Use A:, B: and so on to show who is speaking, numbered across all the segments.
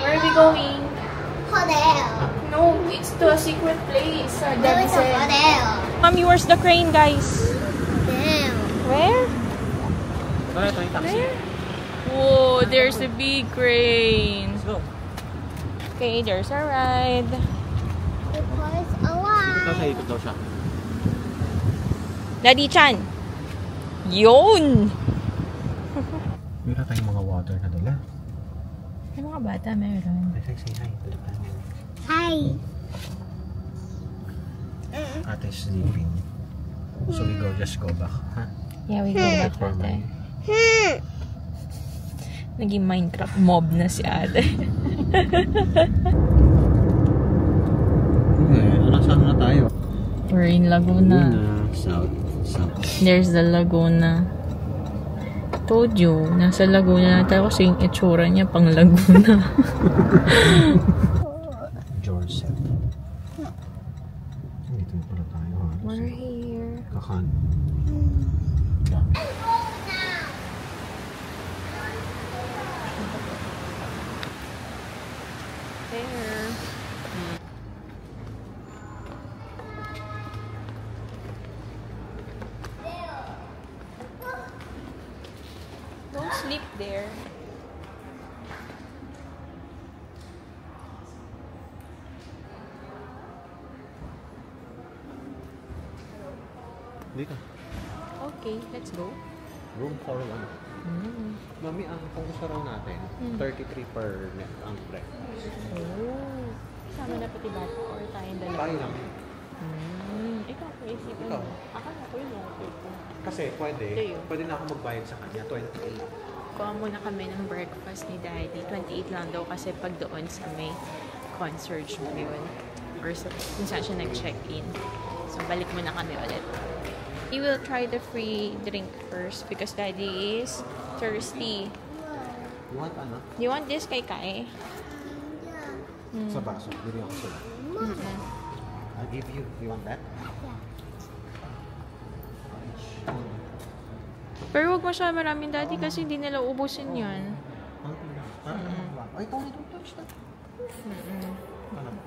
A: Where are we going?
B: Hotel.
A: No, it's to a secret place. Daddy
B: It's a
A: said.
B: hotel.
A: Mommy, where's the crane, guys?
B: Damn.
A: Where?
C: Ito yung taxi.
A: Where? Whoa, there's a big crane.
C: Let's go.
A: Okay, there's a ride.
B: Because a
C: Ito sa
B: lot.
C: ikot daw siya.
A: Daddy Chan. Yun!
C: Meron tayong mga water na dala.
A: May mga bata, meron.
C: Let's say hi to the family.
B: Hi.
C: Ate's sleeping. So we just go back. Huh?
A: Yeah, we go back
C: For
A: ate.
C: mine.
A: Naging Minecraft mob na si ate.
C: Saan na tayo?
A: We're in Laguna.
C: South.
A: There's the Laguna. Told you, nasa Laguna na tayo kasi yung itsura niya pang Laguna.
C: George said. Dito na pala tayo.
A: We're here.
C: Kakan.
A: There. Don't sleep there.
C: Dito.
A: Okay, let's go.
C: Room 4-1. Mami, kung gusto raw natin, 33 per net ang breakfast.
A: Oh. Kasama na pati bata or tayong dalawa?
C: Tayo lang.
A: Ikaw po isipin
C: Ikaw.
A: mo. Akala ko yung okay po.
C: Kasi pwede
A: Tayo.
C: na ako magbayad sa kanya, 28.
A: Kuha muna kami ng breakfast ni Daddy. 28 lang daw kasi pag doon sa may concierge mo yun. Or sa, kung saan siya nag-check-in. So, balik muna kami ulit. We will try the free drink first because Daddy is thirsty.
C: You want ano?
A: Do you want this kay Kai?
C: Sa baso. Bili ako sila. I'll give you. You want that?
A: Pero huwag masyadong maraming Daddy kasi hindi nila ubusin yun.
C: Ay, don't touch that. Ano ba?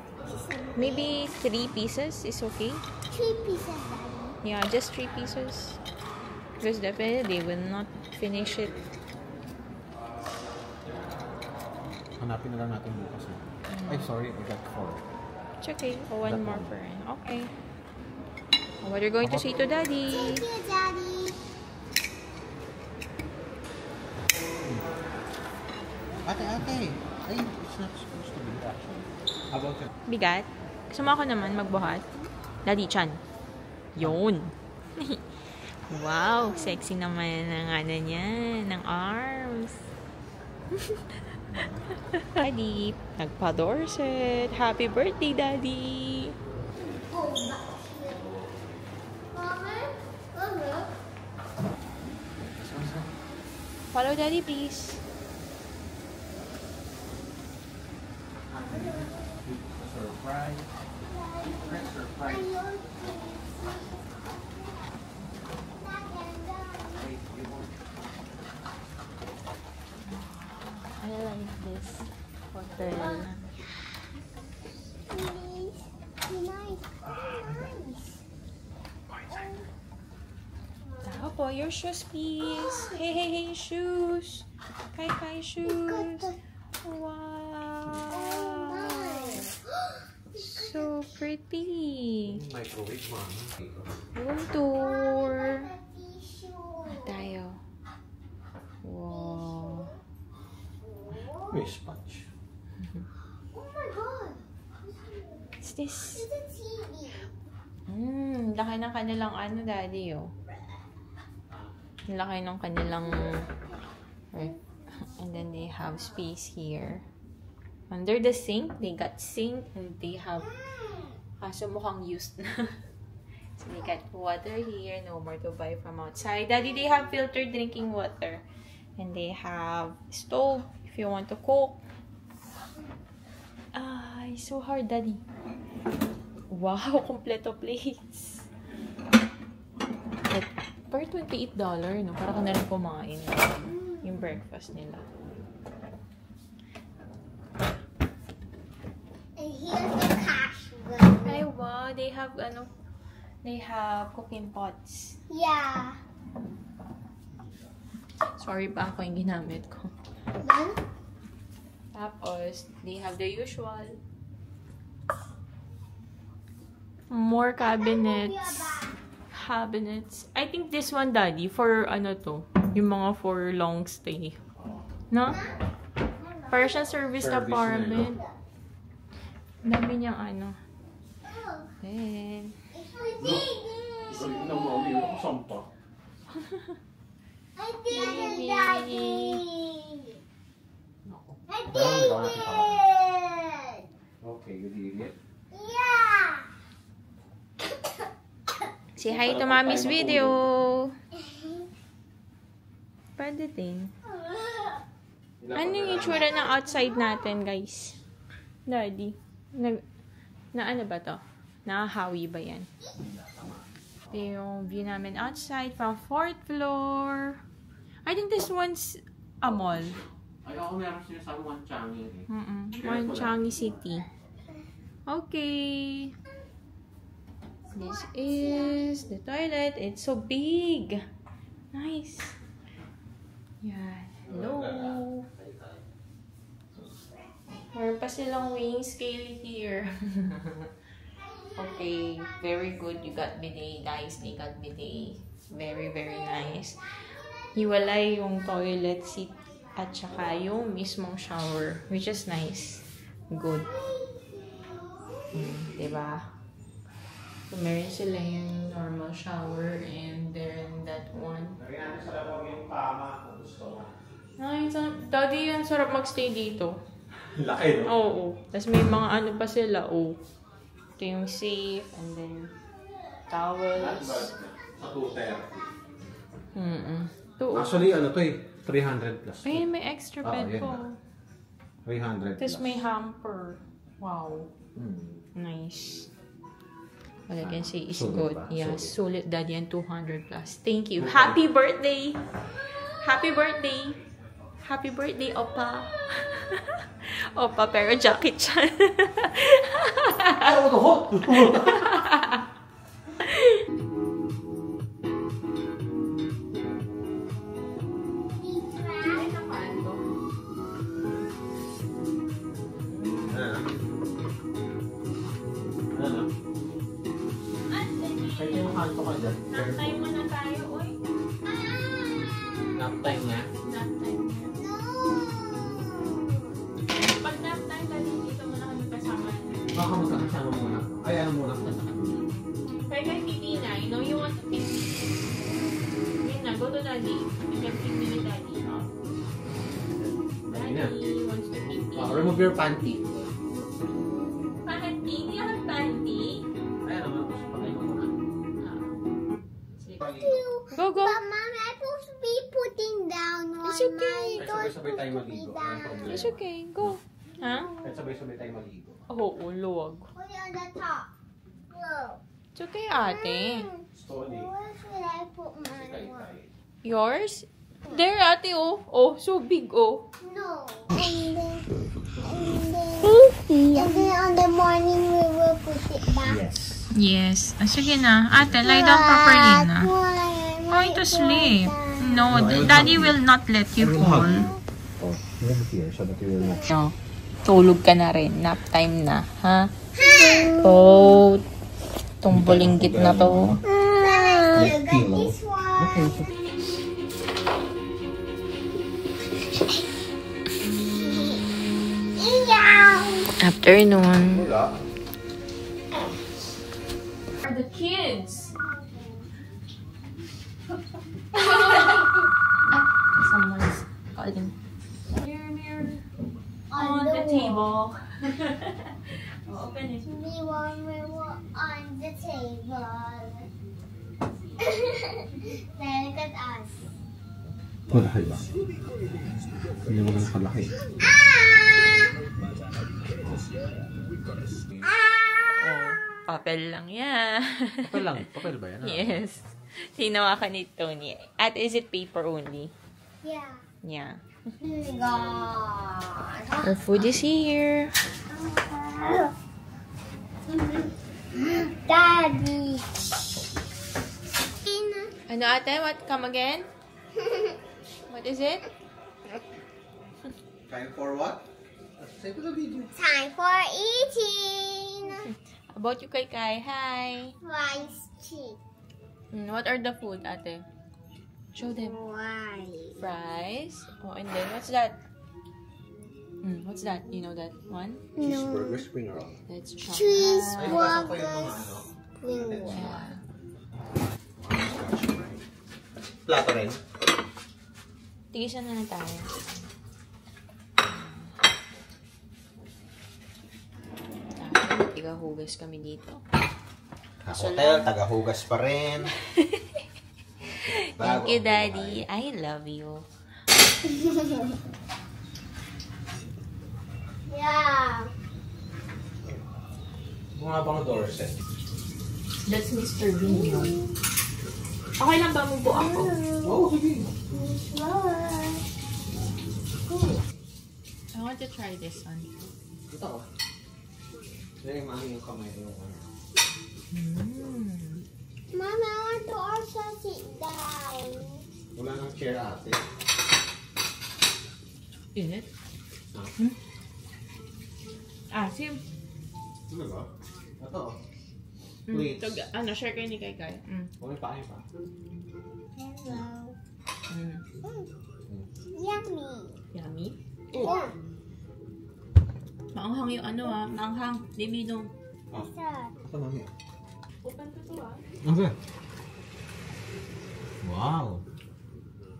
A: Maybe 3 pieces is okay?
B: 3 pieces, Daddy.
A: Yeah, just 3 pieces. Because definitely they will not finish it.
C: Hanapin na lang natin bukas. Ay, sorry. I got 4.
A: It's okay. Oh, one more for him. Okay. What are you going to say to Daddy?
B: Thank you, Daddy.
C: Ate. Ay, it's not supposed to be actually. How about it?
A: Bigat? Gusto mo ako naman magbuhat? Daddy Chan. Yun. Wow, sexy naman ang ano niya, ng arms. Daddy, nagpa-Dorset. Happy birthday, Daddy. Follow Daddy, please.
C: Surprise. Surprise.
A: I like this hotel. Tapo, your shoes, please. Hey, shoes. Kai, shoes. Wow. So pretty.
C: Microwave, mom.
A: Room tour. Tayo. Wow.
C: May sponge.
B: Oh my God.
A: What's this?
B: It's a TV.
A: Laki ng kanilang ano, Daddy, oh. Laki ng kanilang and then they have space here. Under the sink, they got sink and they have kaso mukhang used na. So they got water here, no more to buy from outside. Daddy, they have filtered drinking water. And they have stove if you want to cook. It's so hard, Daddy. Wow, kompleto plates. Like, per $28, no? Para ka na rin kumain yung breakfast nila. they have, they have cooking pots.
B: Yeah.
A: Sorry pa ako yung ginamit ko.
B: Done?
A: Tapos, they have the usual. More cabinets. Cabinets. I think this one, Daddy, for yung mga for long stay. No? Persian service apartment. Dami niyang Then,
B: I did it, Daddy. I did it.
C: Okay, you did it.
B: Yeah.
A: say hi to Mommy's video. Pwede din. Ano yung itsura ng outside natin, guys? Daddy. Ano ba to? Nakahawi ba yan? Ito yung view namin outside from 4th floor. I think this one's a mall.
C: Ay, ako meron siya sa Wanchangin eh.
A: Wanchangin City. Okay. This is the toilet. It's so big. Nice. Yan. Hello. Meron pa silang weighing scale here. Okay. Very good. You got bidet, guys. They got bidet. Very, very nice. Hiwalay yung toilet seat at saka yung mismong shower. Which is nice. Good. Diba? So, meron sila yung normal shower and then that one. Ay, Daddy, ang sarap magstay dito.
C: Laki, no?
A: Oo. Tapos may mga pa sila. Ito yung safe and then towels.
C: Sa 230.
A: Actually,
C: to eh. 300 plus.
A: Ay, may extra bed
C: yan
A: po.
C: 300
A: Tapos
C: plus.
A: may hamper. Wow. Nice. All I can say is
C: Sulit
A: good.
C: ba?
A: Yeah,
C: Sulit.
A: sulit, Daddy, and 200 plus. Thank you. Happy birthday! Happy birthday! Happy birthday, Opa! Opa, pero jacket siya.
C: Kaya yung hanto ka dyan.
A: Nap time mo na tayo, oy.
C: Nap time na.
A: Nap time na. Pag nap time, Daddy, dito mo na kami kasama.
C: Baka magkakasama muna. Ay, ano muna?
A: Kaya kay TV na, you know you want to TV. Yun na, go to Daddy. You can TV ni Daddy. Daddy wants to TV.
C: Remove your panty.
A: Panty? Hindi ako panty.
C: Ay, ano nga? Patay mo muna.
A: Go, go.
B: But Mom, I'm supposed to be putting down one.
A: It's okay.
C: Sabay-sabay tayo maligo. Walang problema.
A: It's okay. Go. Ha?
C: Kahit sabay-sabay tayo maligo.
A: Oo, luwag.
B: Put it on the top. Whoa.
A: It's okay, ate.
C: Slowly.
B: Where should I put my
C: Tay,
B: one?
C: tay.
A: Yours? There, ate, oh. Oh, so big, oh.
B: No. And then on the morning we will put it back.
C: Yes.
A: Yes. Sige na. Ate, lie down properly na. Going to sleep. No, Daddy will not let you fall.
C: Move here so that you will not.
A: No. Tulog ka na rin. Nap time na. Ha? Oh. Itong bulinggit na to.
B: You got this one.
A: Afternoon.
C: Wala.
A: For the kids. Someone's calling. Here. On the table. Open it.
B: We want on the table. Now look at us.
C: Malaki ba? Hindi mo lang kalaki.
A: Oh, papel lang yan.
C: Papel lang. Papel ba yan?
A: Yes. Hinawakan ni Tony. At is it paper only?
B: Yeah.
A: Yeah.
B: God.
A: Our food is here.
B: Daddy.
A: Ano ate? What? Come again? What is it?
C: Time for what? Say to the video.
B: Time for eating.
A: About you, Kai Kai. Hi.
B: Rice cheese.
A: What are the food, ate? Show them.
B: Rice.
A: Fries. Oh, and then what's that? What's that? You know that one?
C: Cheeseburger spring roll.
A: That's
B: Cheese
A: Shanghai.
B: burgers. Spring roll.
A: Yeah.
C: Plato rin.
A: Tigisan na tayo. Tigahugas kami dito.
C: Hotel, tagahugas pa rin.
A: Thank you, Daddy. I love you.
B: Yeah.
C: Mga bang Dorset.
A: That's Mr. Bean. Okay lang ba mubo ako?
C: Oo, sige.
A: I want to try this one.
C: Ito oh. Dahil maano yung kamay yung ano.
B: Mama, I want to also sit down.
C: Wala nang chair ate.
A: Init? Sim.
C: Ano ba? Ito oh. Please.
A: Share kayo ni Kai Kai.
C: Okay pa, pa.
B: Hello. Yummy.
A: Yummy?
B: Yeah.
A: Maanghang yung maanghang. Dimidong.
C: Ito mami.
A: Open ko to
C: Okay. Wow.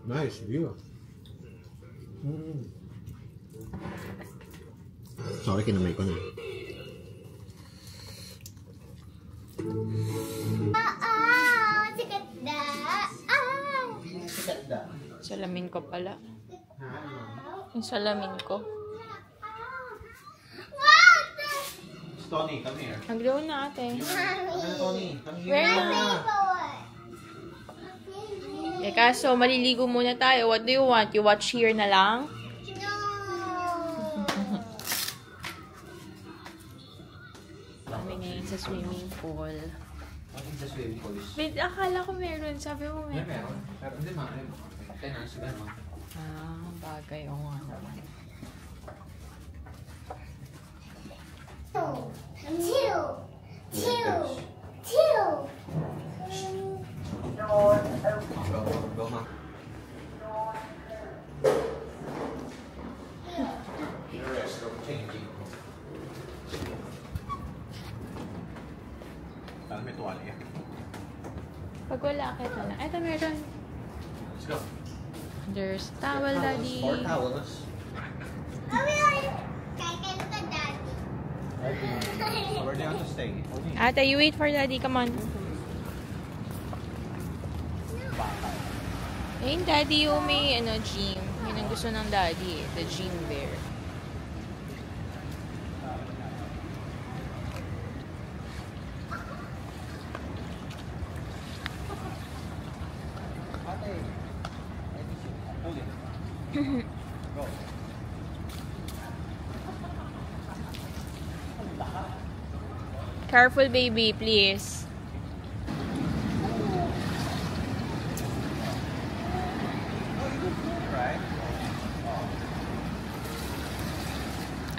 C: Nice view. Sorry, kinamay ko na.
B: Sikat na.
C: Sikat da.
A: Salamin ko pala. Yung salamin ko.
C: Tony, come here.
A: Nag-grow na ate.
C: Tony, come here.
A: Where na? Kaso maliligo muna tayo. What do you want? You watch here na lang? Kami ngayon sa swimming pool.
C: Sa swimming pool is...
A: Wait, akala ko meron. Sabi mo meron.
C: Meron. Pero hindi maaari mo. Kaya na sila no.
A: Bagay. O nga naman.
B: Two.
C: Go, ma. The rest of changing. Saan may tuwalya?
A: Pag wala, kita na. Eto, meron.
C: Let's go.
A: There's towel, Daddy.
C: 4 towels. Where do you want to stay?
A: Ate, you wait for Daddy. Come on. Ayun, Daddy, yung may gym. Yun ang gusto ng Daddy eh. The gym bear.
C: Go.
A: Careful, baby, please.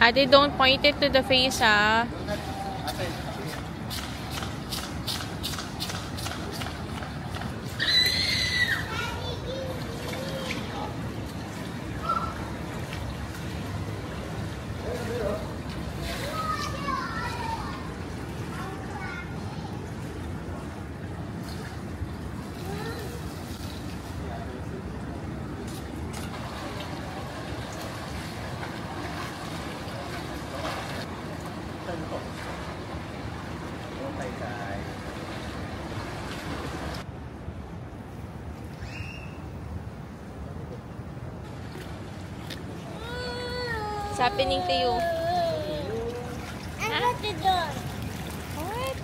A: Ate, don't point it to the face, ah. What's happening to you?
B: I'm at the door.
A: What?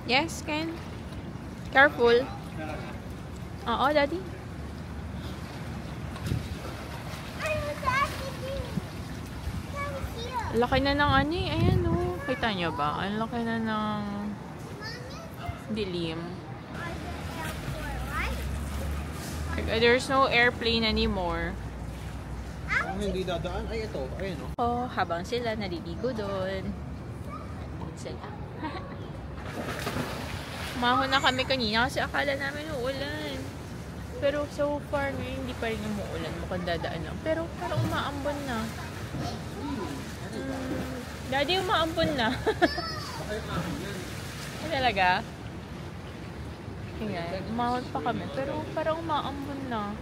A: Yes, Ken. Careful. Oo, Daddy. Laki na ng ano eh. Ayan o. Kita nyo ba? Ang laki na ng dilim. There's no airplane anymore.
C: Hindi dadaan. Ay, ito. Ayan o.
A: Oh, habang sila naliligo doon. Sila. Umahon na kami kanina kasi akala namin uulan. Pero so far ngayon hindi pa rin umuulan. Mukhang dadaan lang. Pero parang umaambon na. Daddy, umaambon na. Talaga? Ayan, umahon pa kami. Pero parang umaambon na.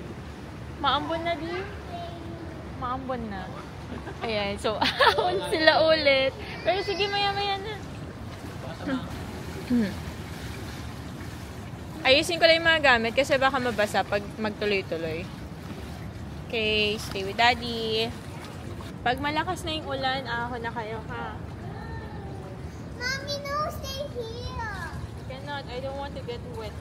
A: Maambon na din. Maambon na. Ayan, so ahon sila ulit. Pero sige, maya-maya na. Ayusin ko lang yung mga gamit kasi baka mabasa pag magtuloy-tuloy. Okay, stay with Daddy. Pag malakas na yung ulan, ahon na kayo, ha?
B: Mommy, no, stay here.
A: Cannot, I don't want to get wet.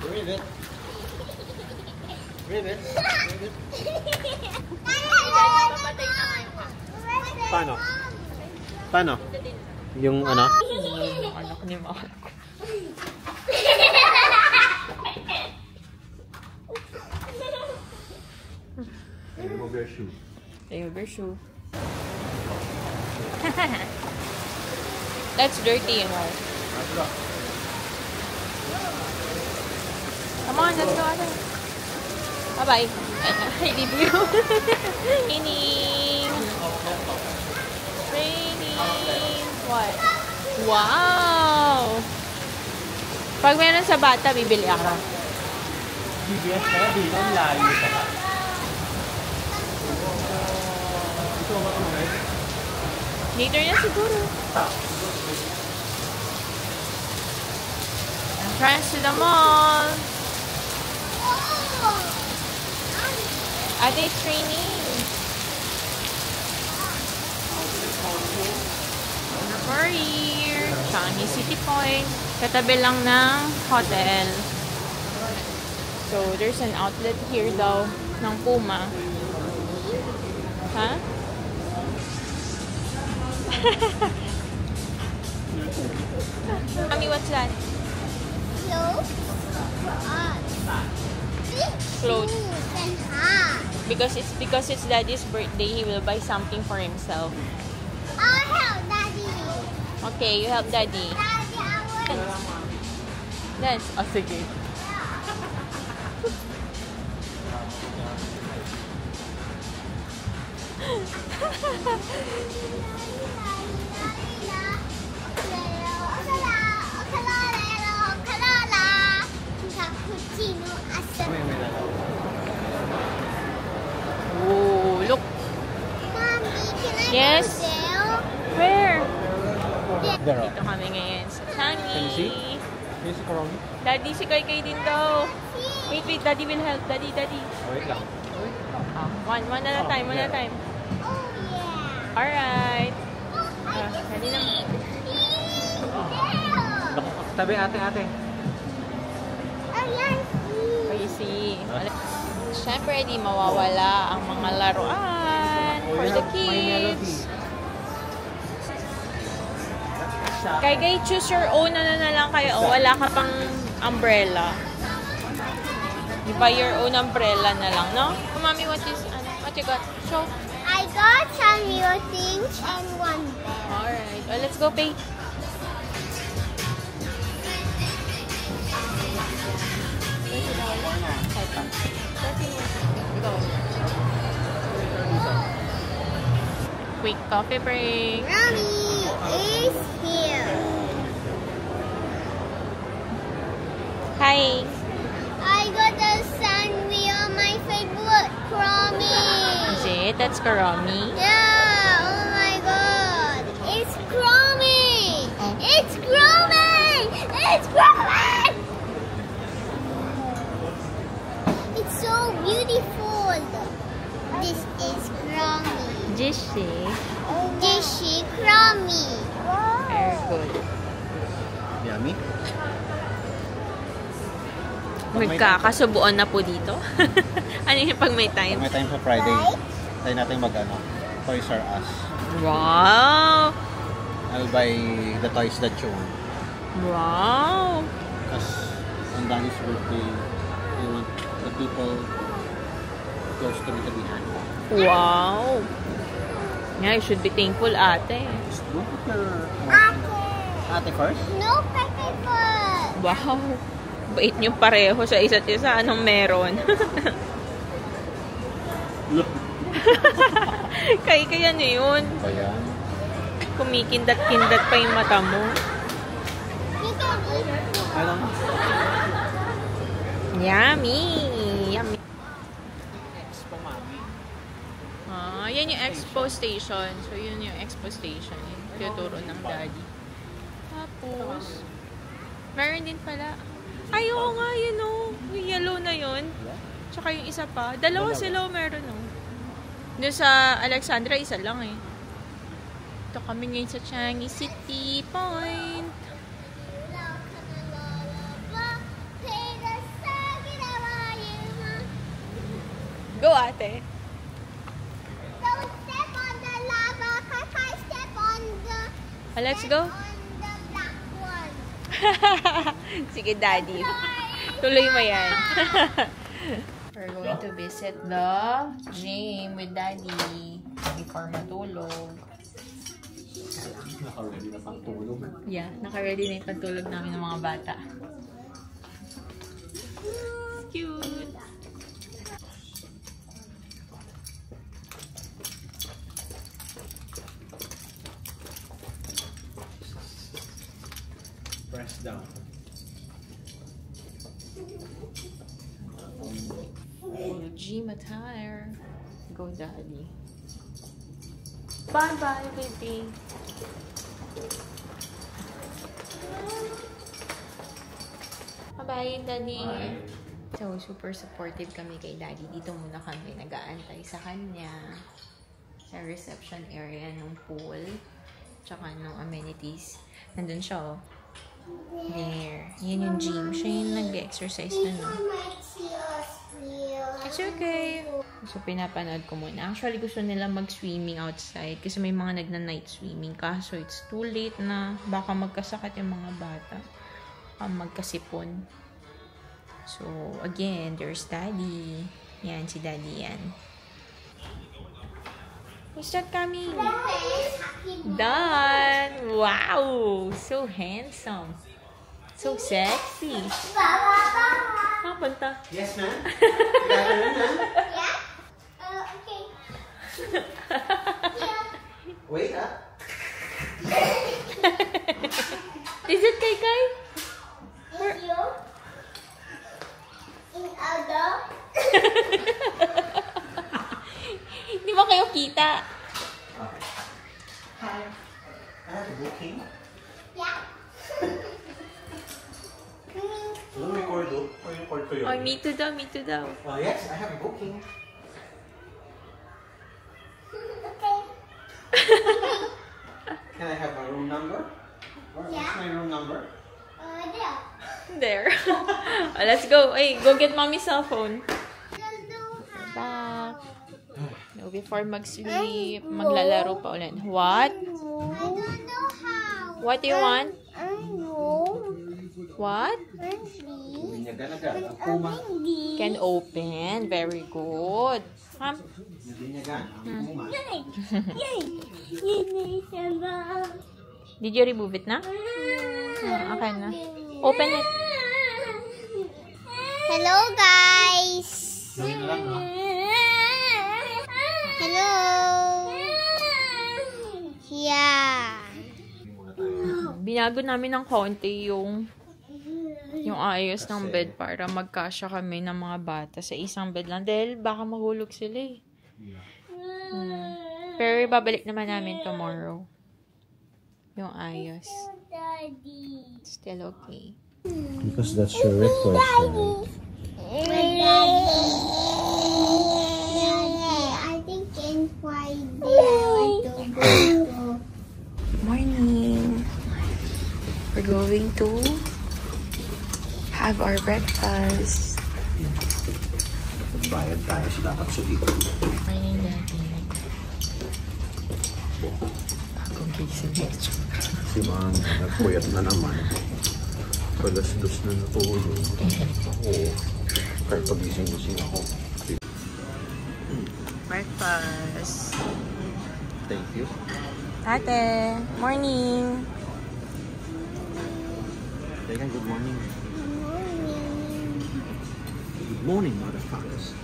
C: Rivet. Rivet. Paano? Paano? Yung ano?
A: Yung anak ni Marco.
C: Remove your shoe.
A: Remove your shoe. That's dirty, you know. Come on, let's go. Bye-bye. I leave you. Raining. Raining. What? Wow! Pag meron sa bata, bibili ako.
C: BBS kaya dito, layo pa ka.
A: Later na siguro. Entrance to the mall. Ate's training. We're here. Changi City Point. Katabi lang ng hotel. So, there's an outlet here daw ng Puma. Ha? Mommy, what's that?
B: Clothes.
A: Clothes.
B: And hot.
A: Because it's Daddy's birthday, he will buy something for himself.
B: I'll help Daddy.
A: Okay, you help Daddy.
B: Daddy, I want.
A: Dance. Oh, sige. Oh, look.
B: Mommy, can I
A: Yes.
B: go there?
A: Where?
C: There.
A: Dito kami ngayon sa
C: Can you see?
A: Changi.
C: Can you see Karomi?
A: Daddy, si Kai Kai din daw. Wait, Daddy will help. Daddy.
C: Oh, wait lang.
A: One at a time, one at a time.
B: Oh, yeah.
A: Alright. Daddy na.
C: Tabi ate.
A: Okay, see. Siyempre, di mawawala ang mga laruan for the kids. Kaya choose your own na lang kayo. O, wala ka pang umbrella. You buy your own umbrella na lang, no? Oh, Mommy, what you got? Show.
B: I got some new things and one bell.
A: Alright. Well, let's go pay. Quick coffee break.
B: Mommy is here.
A: Hi.
B: I got a sandwich, my favorite, Cromie.
A: Is it? That's Karami.
B: Yeah, oh my god. It's Cromie. It's growing! It's so beautiful. This is crummy.
A: Jishy.
B: Dishy crummy.
A: Very good.
C: Yummy.
A: Magkakasubuan na po dito. Ano yung pag may time?
C: Pag may time sa Friday, tayo natin mag-ano, Toys R Us.
A: Wow!
C: I'll buy the toys that you want.
A: Wow!
C: Because on Danny's birthday, I want the people close to me to be happy.
A: Wow! Yeah, you should be thankful, ate.
C: Look at your ate first.
B: No paper.
A: Wow! Bait niyo pareho sa isa't isa. Anong meron?
C: Look.
A: Kaya na yun.
C: Ba yan?
A: Kumikindat-kindat pa yung mata mo.
B: You can eat.
C: I don't know.
A: Yummy! Yummy.
C: Expo, mami.
A: Ah, yan yung expo station. So, yun yung expo station. Yung tuturo ng daddy. Tapos, meron din pala. Ay, oo nga, yun o. Yung yellow na yun. Tsaka yung isa pa. Dalawa sila meron o. Doon sa Alexandra, isa lang eh. Ito kami ngayon sa Changi City Point. Go, ate.
B: Don't step on the lava, cause I step on the
A: Let's go.
B: on the black one.
A: Sige, daddy. Tuloy mo yan. We're going to visit the gym with daddy before matulog.
C: Naka-ready na pang tulog.
A: Yeah, naka-ready na yung pagtulog namin ng mga bata. Cute!
C: Press down.
A: Full gym attire. Go, daddy. Bye-bye, baby. Bye-bye, daddy. So, super supportive kami kay daddy. Dito muna kami nag-aantay sa kanya. Sa reception area ng pool. Tsaka ng amenities. Nandun siya, oh. There. Yan yung gym. Siya yung nag-exercise na, no? It's okay. So, pinapanood ko muna. Actually, gusto nila mag-swimming outside kasi may mga nagna-night swimming. Kaso, it's too late na. Baka magkasakit yung mga bata. Magkasipon. So, again, there's daddy. Yan, si daddy yan. Who's that coming? Done! Wow! So handsome. So sexy. Ah, punta.
C: Yes, ma'am.
B: Yeah? Okay.
C: Wait, ah.
A: Is it kay Kai?
B: Is you? In other?
A: Hindi ba kayo kita?
C: Hi. I have a booking.
B: Yeah.
C: Don't record, though. Or you record ko yun?
A: Oh, me too daw, me too daw.
C: Yes, I have a booking.
B: Okay.
C: Can I have my room number? What's my room number?
B: There.
A: There. Oh, let's go. Hey, go get mommy's cell phone.
B: Don't know how.
A: Back. No, before mag-sleep, maglalaro pa ulit. What?
B: I don't know how.
A: What do you want?
B: I know.
A: What?
C: Binyagan agad. Ang puma.
A: Can open. Very good.
C: Binyagan. Ang puma.
A: Did you remove it na? Okay na. Open it.
B: Hello, guys.
C: Gawin na lang, ha?
B: Hello. Yeah.
A: Binago namin ng konti yung ayos ng bed para magkasya kami ng mga bata sa isang bed lang. Dahil baka mahulog sila eh. Pero babalik naman namin tomorrow. Yung ayos.
B: Daddy.
A: Still okay.
C: Because that's your request, right?
B: Daddy, I think in Friday I want to go.
A: Morning. We're going to have our breakfast.
C: Bayad tayo sa dapat sulitin.
A: Morning, Daddy. Akong gising.
C: Si Ma'am, nagpuyat na naman. Palas-dos na natulog. Ako, kahit pagising-gising ako.
A: Breakfast.
C: Thank you.
A: Ate, morning.
C: Teka, good morning. Good morning, motherfuckers.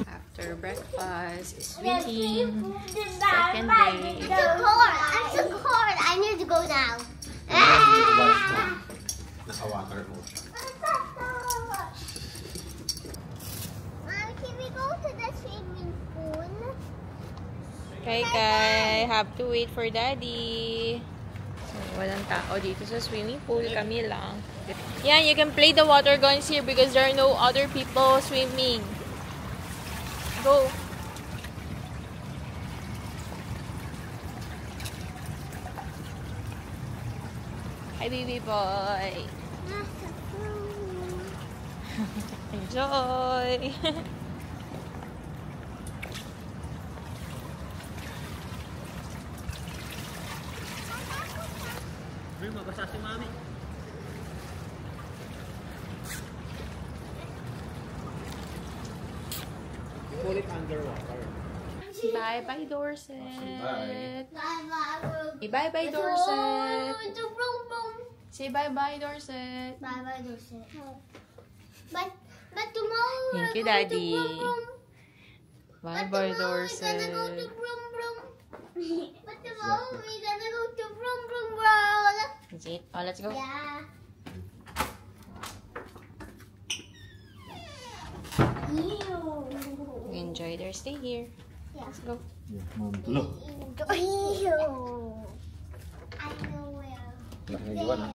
A: After breakfast, sweeting. Second day.
B: I'm so cold. I'm so cold. I need to go now.
C: Naka-water mo.
B: Mom, can we go to the swimming pool?
A: Kay, have to wait for Daddy. So, walang tao dito sa swimming pool. Kami lang. Yeah, you can play the water guns here because there are no other people swimming. Go. Hi, baby boy. Enjoy.
C: Mabasa si Mami. Put it underwater.
A: Bye-bye, Dorset.
C: Bye.
B: Bye-bye.
A: Bye-bye, Dorset.
B: Vroom, vroom.
A: Say bye-bye, Dorset.
B: Bye-bye, Dorset. But tomorrow
A: Thank
B: we're
A: you,
B: going
A: Daddy.
B: to vroom, vroom.
A: Bye-bye,
B: But tomorrow we're gonna go
A: Dorset.
B: to vroom, vroom. But tomorrow we're gonna go to vroom, vroom world.
A: Is it? Oh, let's go.
B: Yeah. Ew.
A: Enjoy their stay here.
B: Yeah.
A: Let's go.
C: Yeah, Mom, look.
B: Ew. I know where.
C: Wala na iwan, ha?